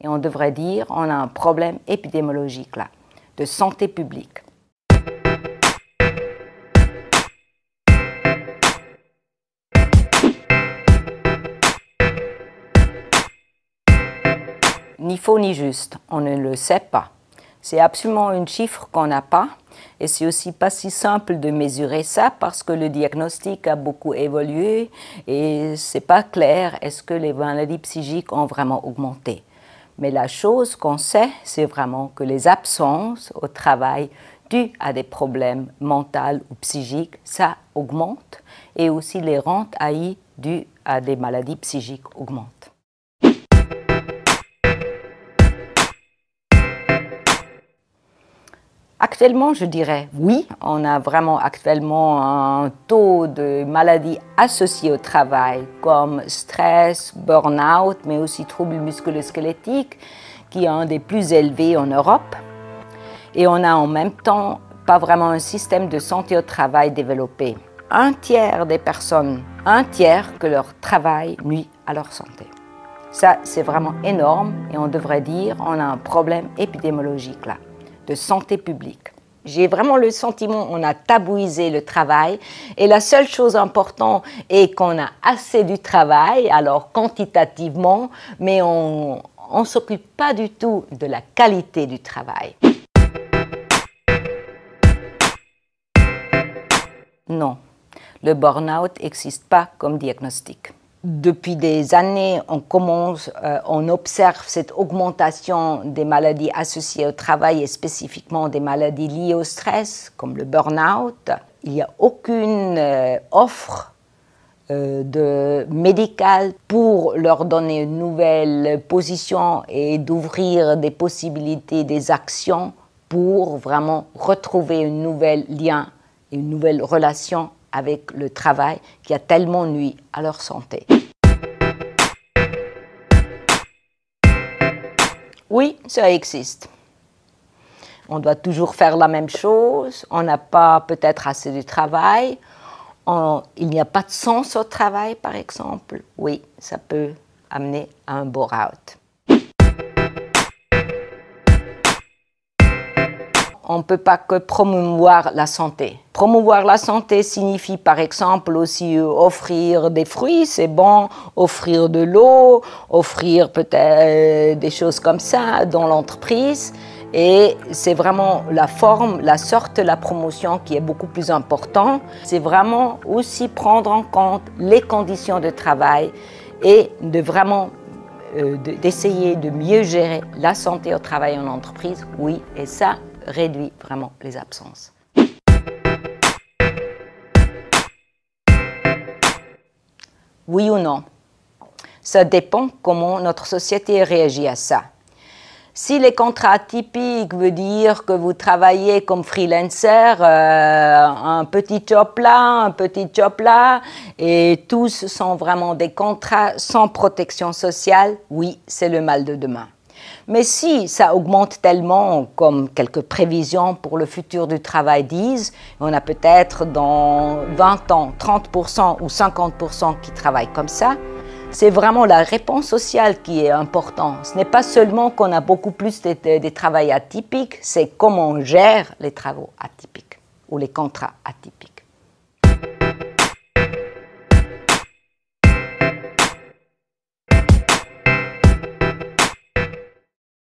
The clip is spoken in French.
et on devrait dire on a un problème épidémiologique là, de santé publique. Ni faux ni juste, on ne le sait pas. C'est absolument un chiffre qu'on n'a pas et c'est aussi pas si simple de mesurer ça parce que le diagnostic a beaucoup évolué et c'est pas clair est-ce que les maladies psychiques ont vraiment augmenté. Mais la chose qu'on sait, c'est vraiment que les absences au travail dues à des problèmes mentaux ou psychiques, ça augmente et aussi les rentes AI dues à des maladies psychiques augmentent. Actuellement, je dirais oui, on a vraiment actuellement un taux de maladies associées au travail comme stress, burn-out, mais aussi troubles musculo-squelettiques qui est un des plus élevés en Europe. Et on a en même temps pas vraiment un système de santé au travail développé. Un tiers des personnes, que leur travail nuit à leur santé. Ça, c'est vraiment énorme et on devrait dire on a un problème épidémiologique là, de santé publique. J'ai vraiment le sentiment qu'on a tabouisé le travail et la seule chose importante est qu'on a assez du travail, alors quantitativement, mais on ne s'occupe pas du tout de la qualité du travail. Non, le burn-out n'existe pas comme diagnostic. Depuis des années, on observe cette augmentation des maladies associées au travail et spécifiquement des maladies liées au stress, comme le burn-out. Il n'y a aucune offre médicale pour leur donner une nouvelle position et d'ouvrir des possibilités, des actions pour vraiment retrouver un nouvel lien, une nouvelle relation avec le travail qui a tellement nui à leur santé. Oui, ça existe. On doit toujours faire la même chose, on n'a pas peut-être assez de travail, il n'y a pas de sens au travail par exemple. Oui, ça peut amener à un burn-out. On ne peut pas que promouvoir la santé. Promouvoir la santé signifie par exemple aussi offrir des fruits, c'est bon, offrir de l'eau, offrir peut-être des choses comme ça dans l'entreprise. Et c'est vraiment la forme, la sorte, la promotion qui est beaucoup plus importante. C'est vraiment aussi prendre en compte les conditions de travail et de vraiment d'essayer de mieux gérer la santé au travail en entreprise, oui, et ça réduit vraiment les absences. Oui ou non? Ça dépend comment notre société réagit à ça. Si les contrats atypiques veut dire que vous travaillez comme freelancer, un petit job là, et tous sont vraiment des contrats sans protection sociale, oui, c'est le mal de demain. Mais si ça augmente tellement, comme quelques prévisions pour le futur du travail disent, on a peut-être dans 20 ans 30% ou 50% qui travaillent comme ça, c'est vraiment la réponse sociale qui est importante. Ce n'est pas seulement qu'on a beaucoup plus de travail atypiques, c'est comment on gère les travaux atypiques ou les contrats atypiques.